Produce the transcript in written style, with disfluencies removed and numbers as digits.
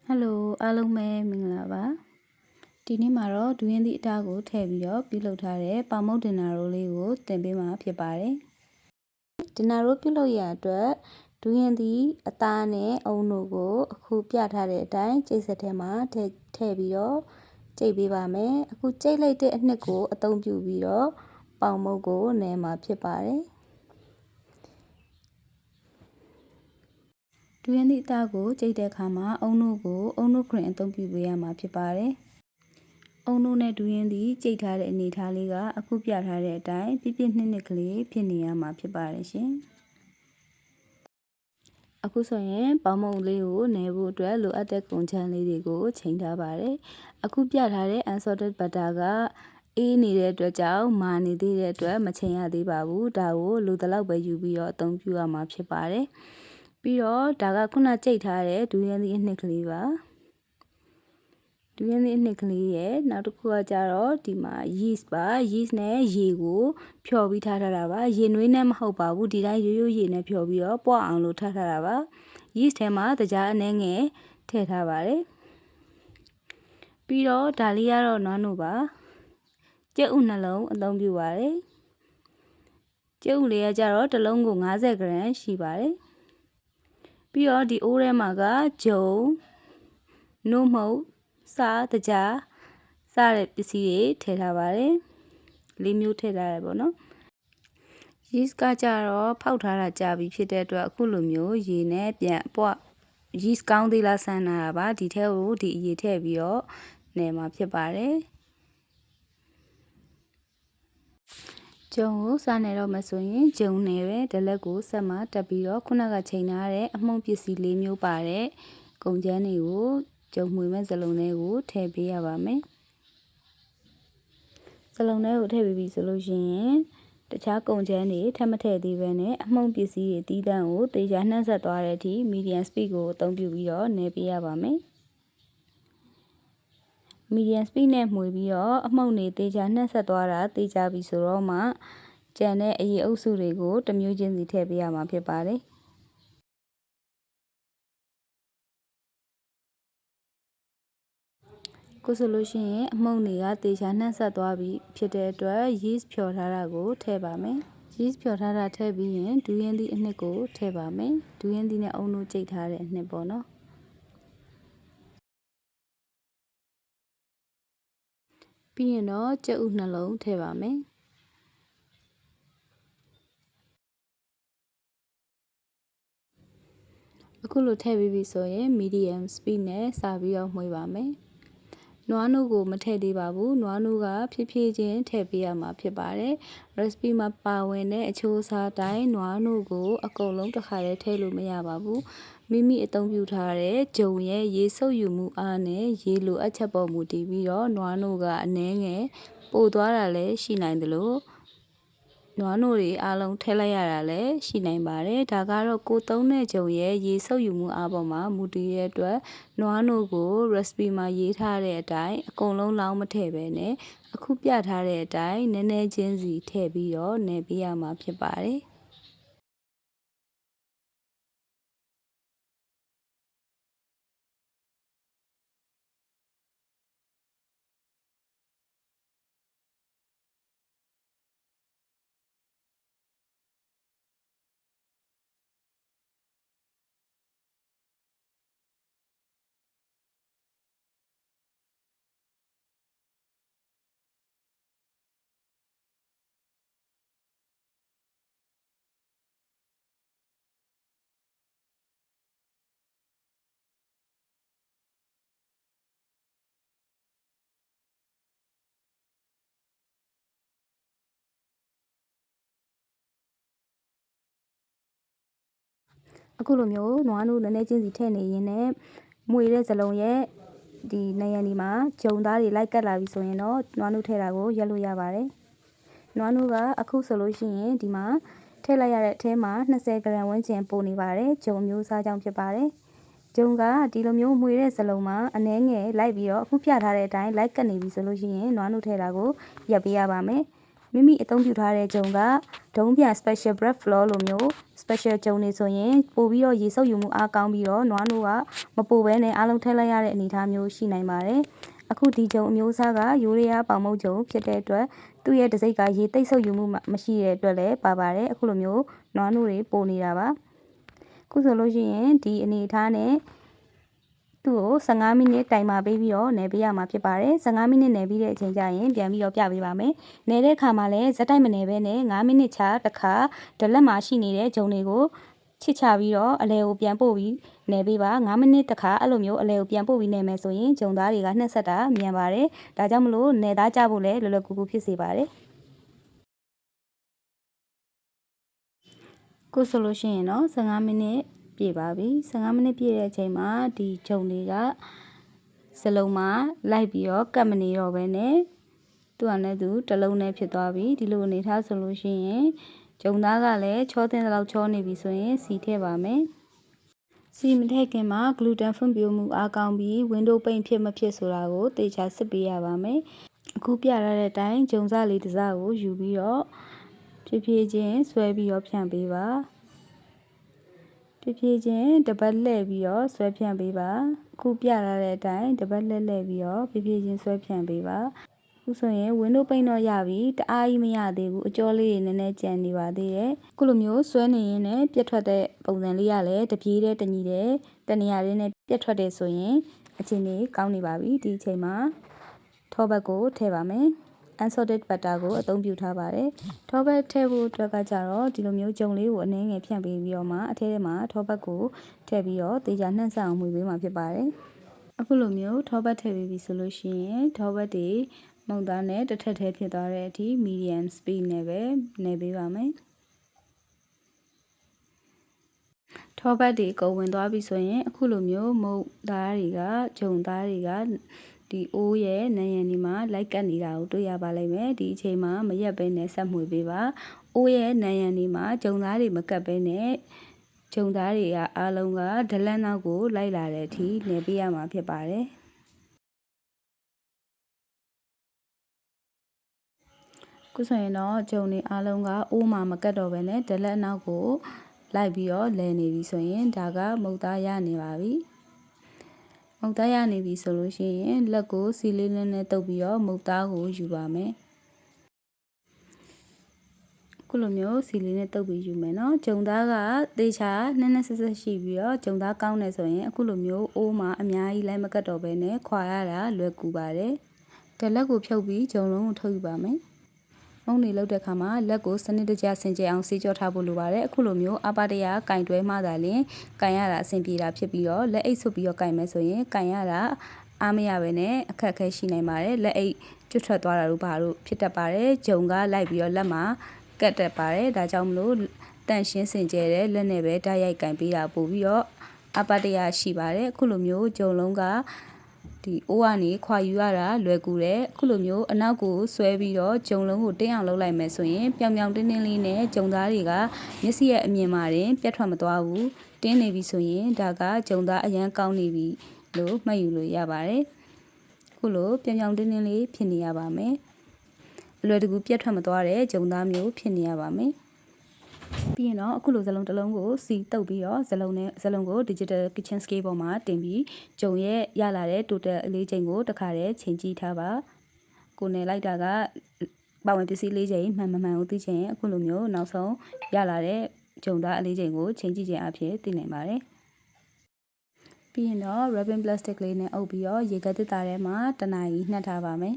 ဟယ်လိုအားလုံးပဲမင်္ဂလာပါဒီနေ့မှာတော့ဒူးရင်သည့်အသားကိုထည့်ပြီးတော့ပြုလုပ်ထားတဲ့ပေါင်မုတ်ဒင်နာရိုးလေးကိုသင်ပေးမှာဖြစ်ပါတယ်ဒင်နာရိုးပြုလုပ်ရအတွက်ဒူးရင်သည့်အသားနဲ့အုံတို့ကိုအခုပြထားတဲ့အတိုင်းကျိတ်ဆက်ထဲမှာထည့်ပြီးတော့ကျိတ်ပေးပါမယ်အခုကျိတ်လိုက်တဲ့အနှစ်ကိုအသုံးပြုပြီးတော့ပေါင်မုတ်ကိုနယ်မှာဖြစ်ပါတယ်ဒူးရင်သည့်အသားကိုကျိတ်တဲ့အခါမှာအုံတို့ကိုအုံတို့ခရင်အသုံးပြုပေးရမှာဖြစ်ပါတယ်အုံတို့နဲ့ဒူးရင်သည့်ကျိတ်ထားတဲ့အနေအထားလေးကအခုပြထားတဲ့အတိုင်းပြည့်ပြည့်နှစ်နှစ်ကလေးဖြစ်နေရမှာဖြစ်ပါတယ်ရှင်အခုဆိုရင်ပေါင်မုံလေးကိုနယ်ဖို့အတွက်လိုအပ်တဲ့ကုန်ချမ်းလေးတွေကိုချိန်ထားပါတယ်အခုပြထားတဲ့ unsalted butter ကအေးနေတဲ့အတွက်ကြောင့်မာနေသေးတဲ့အတွက်မချိန်ရသေးပါဘူးဒါကိုလိုသလောက်ပဲယူပြီးတော့အသုံးပြုရမှာဖြစ်ပါတယ်ပြီးတော့ဒါကခုနကျိတ်ထားတဲ့ဒူးရင်သည့်အနှစ်ကလေးပါဒူးရင်သည့်အနှစ်ကလေးရဲ့နောက်တစ်ခုကကြတော့ဒီမှာ yeast ပါ yeast နဲ့ရေကိုဖျော်ပြီးထားတာပါရေနွေးနဲ့မဟုတ်ပါဘူးဒီတိုင်းရိုးရိုးရေနဲ့ဖျော်ပြီးတော့ပွားအောင်လို့ထားတာပါ yeast ထဲမှာတကြားအနှဲငယ်ထည့်ထားပါတယ်ပြီးတော့ဒါလေးကတော့နွားနို့ပါကြက်ဥနှလုံးအသုံးပြုပါတယ်ကြက်ဥလေးကကြတော့တစ်လုံးကို50 g ရှိပါတယ်ပြီးတော့ဒီအိုးထဲမှာကဂျုံနို့မှုတ်စားတကြားစတဲ့ပစ္စည်းတွေထည့်ထားပါတယ်၄မျိုးထည့်ထားတယ်ပေါ့နော် yeast ကကြတော့ဖောက်ထားတာကြာပြီဖြစ်တဲ့အတွက်အခုလိုမျိုးရေနဲ့ပြန်ပွား yeast ကောင်းသေးလားစမ်းတာပါဒီထဲကိုဒီအရေထည့်ပြီးတော့နယ်မှာဖြစ်ပါတယ်ဂျုံကိုစားနေတော့မှဆိုရင်ဂျုံနယ်ပဲဒလက်ကိုဆက်မှာတက်ပြီးတော့ခုနကချိန်ထားတဲ့အမှုန့်ပစ္စည်း၄မျိုးပါတဲ့ကုန်ကျန်းတွေကိုဂျုံမှွေမဲ့စလုံးတွေကိုထည့်ပေးရပါမယ်စလုံးတွေကိုထည့်ပြီးပြီဆိုလို့ရှိရင်တခြားကုန်ကျန်းတွေထပ်မထည့်သေးဘဲနဲ့အမှုန့်ပစ္စည်းတွေတီးတန်းကိုတေချာနှံ့ဆက်သွားတဲ့အထိ medium speed ကိုအသုံးပြုပြီးတော့နယ်ပေးရပါမယ်medium speed နဲ့မှွေပြီးတော့အမှုန့်တွေတေချာနှံ့ဆက်သွားတာတေချာပြီဆိုတော့မှကျန်တဲ့အရေအုပ်စုတွေကိုတစ်မျိုးချင်းစီထည့်ပေးရမှာဖြစ်ပါတယ်ခုဆိုလို့ရှိရင်အမှုန့်တွေကတေချာနှံ့ဆက်သွားပြီဖြစ်တဲ့အတွက် yeast ဖျော်ထားတာကိုထည့်ပါမယ် yeast ဖျော်ထားတာထည့်ပြီးရင်ဒူးရင်သည့်အနှစ်ကိုထည့်ပါမယ်ဒူးရင်သည့်နဲ့အုံတို့ကျိတ်ထားတဲ့အနှစ်ပေါ့နော်ပြီးရင်တော့ကြက်ဥနှလုံးထည့်ပါမယ်အခုလိုထည့်ပြီးပြီဆိုရင် medium speed နဲ့စပြီးတော့မှွေပါမယ်နွားနို့ကိုမထည့်သေးပါဘူးနွားနို့ကဖြည်းဖြည်းချင်းထည့်ပေးရမှာဖြစ်ပါတယ် recipe မှာပါဝင်တဲ့အချိုးအစားတိုင်းနွားနို့ကိုအကုန်လုံးတစ်ခါတည်းထည့်လို့မရပါဘူးမိမိအသုံးပြုထားတဲ့ဂျုံရဲ့ရေဆုပ်ယူမှုအားနဲ့ရေလိုအပ်ချက်ပေါ်မူတည်ပြီးတော့နွားနို့ကအနည်းငယ်ပိုသွားတာလည်းရှိနိုင်တယ်လို့နွားနို့တွေအားလုံးထည့်လိုက်ရတာလည်းရှိနိုင်ပါတယ်ဒါကတော့ကိုသုံးတဲ့ဂျုံရဲ့ရေဆုပ်ယူမှုအားပေါ်မှာမူတည်တဲ့အတွက်နွားနို့ကို recipe မှာရေးထားတဲ့အတိုင်းအကုန်လုံးလောင်းမထည့်ပဲနဲ့အခုပြထားတဲ့အတိုင်းနည်းနည်းချင်းစီထည့်ပြီးတော့နယ်ပေးရမှာဖြစ်ပါတယ်အခုလိုမျိုးနွားနို့နည်းနည်းချင်းစီထည့်နေရင်လည်းမွေတဲ့ဇလုံးရဲ့ဒီနေရန်ဒီမှာဂျုံသားတွေလိုက်ကတ်လာပြီဆိုရင်တော့နွားနို့ထည့်တာကိုရက်လို့ရပါတယ်နွားနို့ကအခုဆိုလို့ရှိရင်ဒီမှာထည့်လိုက်ရတဲ့အထဲမှာ20 g ဝန်းကျင်ပို့နေပါတယ်ဂျုံမျိုးစားကြောင့်ဖြစ်ပါတယ်ဂျုံကဒီလိုမျိုးမှွေတဲ့ဇလုံးမှာအနှဲငယ်လိုက်ပြီးတော့အခုပြထားတဲ့အတိုင်းလိုက်ကတ်နေပြီဆိုလို့ရှိရင်နွားနို့ထည့်တာကိုရက်ပေးရပါမယ် မိမိအသုံးပြုထားတဲ့ဂျုံကဒုံးပြန် special bread flour လိုမျိုး special ဂျုံတွေဆိုရင်ပို့ပြီးတော့ရေစုပ်ယူမှုအားကောင်းပြီးတော့နွားနို့ကမပိုဘဲနဲ့အားလုံးထည့်လိုက်ရတဲ့အနေအထားမျိုးရှိနိုင်ပါတယ်အခုဒီဂျုံအမျိုးအစားကရိုးရပေါင်မုတ်ဂျုံဖြစ်တဲ့အတွက်သူ့ရဲ့တစိမ့်ကရေသိပ်ဆုပ်ယူမှုမရှိတဲ့အတွက်လည်းပါပါတယ်အခုလိုမျိုးနွားနို့တွေပို့နေတာပါခုဆိုလို့ရှိရင်ဒီအနေအထားနဲ့သူ့ကို15မိနစ်တိုင်မာပေးပြီးတော့နယ်ပေးရမှာဖြစ်ပါတယ်15မိနစ်နယ်ပြီးတဲ့အချိန်ကျရင်ပြန်ပြီးတော့ပြပေးပါမယ်နယ်တဲ့အခါမှာလည်းဇက်တိုက်မနယ်ပဲနဲ့5မိနစ်ချတစ်ခါဒလက်မှာရှိနေတဲ့ဂျုံတွေကိုချစ်ချပြီးတော့အလဲကိုပြန်ပို့ပြီးနယ်ပေးပါ5မိနစ်တစ်ခါအဲ့လိုမျိုးအလဲကိုပြန်ပို့ပြီးနယ်မယ်ဆိုရင်ဂျုံသားတွေကနှက်ဆက်တာမြန်ပါတယ်ဒါကြောင့်မလို့နယ်သားကြဖို့လည်းလွယ်လွယ်ကူကူဖြစ်စေပါတယ်ခုဆိုလို့ရှိရင်တော့15မိနစ်ပြည့်ပါပြီ15မိနစ်ပြည့်တဲ့အချိန်မှာဒီဂျုံတွေကစလုံးမှာလိုက်ပြီးတော့ကတ်မနေတော့ဘဲနဲ့သူ့ဟာနဲ့သူတစ်လုံးနဲ့ဖြစ်သွားပြီဒီလိုအနေထားဆိုလို့ရှိရင်ဂျုံသားကလည်းချောတဲ့လောက်ချောနေပြီဆိုရင်စီထည့်ပါမယ်စီမထည့်ခင်မှာဂလူတန်ဖွံ့ဖြိုးမှုအားကောင်းပြီးဝင်းဒိုးပိန်ဖြစ်မဖြစ်ဆိုတာကိုသေချာစစ်ပေးရပါမယ်အခုပြရတဲ့အတိုင်းဂျုံစားလေးတစ်စားကိုယူပြီးတော့ဖြည်းဖြည်းချင်းဆွဲပြီးတော့ဖြန့်ပေးပါဖြည်းဖြည်းချင်းတပတ်လှည့်ပြီးတော့ဆွဲဖြန့်ပေးပါအခုပြရတဲ့အတိုင်းတပတ်လှည့်ပြီးတော့ဖြည်းဖြည်းချင်းဆွဲဖြန့်ပေးပါအခုဆိုရင်ဝင်းဒိုးပိန်တော့ရပြီတအားကြီးမရသေးဘူးအကျော်လေးတွေနည်းနည်းကျန်နေပါသေးတယ်အခုလိုမျိုးဆွဲနေရင်လည်းပြတ်ထွက်တဲ့ပုံစံလေးရလဲတပြေးတဲ့တညီတဲ့တနေရာလေးနဲ့ပြတ်ထွက်တယ်ဆိုရင်အချိန်လေးကောင်းနေပါပြီဒီအချိန်မှာထောပတ်ကိုထည့်ပါမယ်unsalted butter ကိုအသုံးပြုထားပါတယ်ထောပတ်ထည့်ဖို့အတွက်ကကြတော့ဒီလိုမျိုးဂျုံလေးကိုအနည်းငယ်ဖြန့်ပေးပြီးတော့မှအထဲထဲမှာထောပတ်ကိုထည့်ပြီးတော့တေချာနှံ့ဆက်အောင်မှုပေးမှာဖြစ်ပါတယ်အခုလိုမျိုးထောပတ်ထည့်ပြီးပြီဆိုလို့ရှိရင်ထောပတ်တွေမုံသားနဲ့တစ်ထက်ထဲဖြစ်သွားတဲ့အထိ medium speed နဲ့ပဲနေပေးပါမယ်ထောပတ်တွေကုန်ဝင်သွားပြီဆိုရင်အခုလိုမျိုးမုံသားတွေကဂျုံသားတွေကဒီအိုးရဲ့နံရံဒီမှာလိုက်ကတ်နေတာကိုတွေ့ရပါလိမ့်မယ်ဒီအချိန်မှာမရက်ပဲနဲ့ဆက်မှုပေးပါအိုးရဲ့နံရံဒီမှာဂျုံသားတွေမကတ်ပဲနဲ့ဂျုံသားတွေကအားလုံးကဒလက်နောက်ကိုလိုက်လာတဲ့အထိနေပေးရမှာဖြစ်ပါတယ်ခုဆိုရင်တော့ဂျုံတွေအားလုံးကအိုးမှာမကတ်တော့ပဲနဲ့ဒလက်နောက်ကိုလိုက်ပြီးတော့လဲနေပြီဆိုရင်ဒါကမုတ်သားရနေပါပြီမုတ်သားရနေပြီဆိုလို့ရှိရင်လက်ကိုစီလေးနဲ့တုပ်ပြီးတော့မုတ်သားကိုယူပါမယ်ခုလိုမျိုးစီလေးနဲ့တုပ်ပြီးယူမယ်နော်ဂျုံသားကသေချာနှက်ဆက်ဆက်ရှိပြီးတော့ဂျုံသားကောင်းတယ်ဆိုရင်အခုလိုမျိုးအိုးမှာအများကြီးလိုက်မကတ်တော့ဘဲနဲ့ခွာရတာလွယ်ကူပါတယ်တလက်ကိုဖြုတ်ပြီးဂျုံလုံးကိုထုတ်ယူပါမယ်မုံနေလောက်တဲ့ခါမှာလက်ကိုစနစ်တကျဆင်ကြယ်အောင်ဆေးကြောထားဖို့လိုပါတယ်အခုလိုမျိုးအပါတရကင်တွဲမှသာလျှင်ကင်ရတာအဆင်ပြေတာဖြစ်ပြီးတော့လက်အိတ်ဆုပ်ပြီးတော့ကင်မယ်ဆိုရင်ကင်ရတာအားမရပဲနဲ့အခက်အခဲရှိနိုင်ပါတယ်လက်အိတ်ကျွတ်ထွက်သွားတာတို့ဘာလို့ဖြစ်တတ်ပါတယ်ဂျုံကလိုက်ပြီးတော့လက်မှာကတ်တက်ပါတယ်ဒါကြောင့်မလို့တန့်ရှင်းစင်ကြယ်တဲ့လက်နဲ့ပဲဓာတ်ရိုက်ကင်ပေးတာပို့ပြီးတော့အပါတရရှိပါတယ်အခုလိုမျိုးဂျုံလုံးကဒီအိုးကနေခွာယူရတာလွယ်ကူတယ်အခုလိုမျိုးအနောက်ကိုဆွဲပြီးတော့ဂျုံလုံးကိုတင်းအောင်လုပ်လိုက်မယ်ဆိုရင်ပြောင်ပြောင်တင်းတင်းလေးနဲ့ဂျုံသားတွေကမျက်စိရဲ့အမြင်မှာတင်ပြတ်ထွက်မသွားဘူးတင်းနေပြီဆိုရင်ဒါကဂျုံသားအရန်ကောင်းနေပြီလို့မှတ်ယူလို့ရပါတယ်အခုလိုပြောင်ပြောင်တင်းတင်းလေးဖြစ်နေရပါမယ်အလွယ်တကူပြတ်ထွက်မသွားတဲ့ဂျုံသားမျိုးဖြစ်နေရပါမယ်ပြီးရင်တော့အခုလိုဇလုံးတစ်လုံးကိုစီတုပ်ပြီးတော့ဇလုံးကို digital kitchen scale ပေါ်မှာတင်ပြီးဂျုံရဲ့ရလာတဲ့ total အလေးချိန်ကိုတစ်ခါတည်းချိန်ကြည့်ထားပါကိုနယ်လိုက်တာကပါဝင်ပစ္စည်းလေးချိန်မှန်ကိုသိချင်အခုလိုမျိုးနောက်ဆုံးရလာတဲ့ဂျုံသားအလေးချိန်ကိုချိန်ကြည့်ခြင်းအဖြစ်သိနိုင်ပါတယ်ပြီးရင်တော့ wrapping plastic လေးနဲ့အုပ်ပြီးတော့ရေကသစ်သားထဲမှာတစ်နာရီနှက်ထားပါမယ်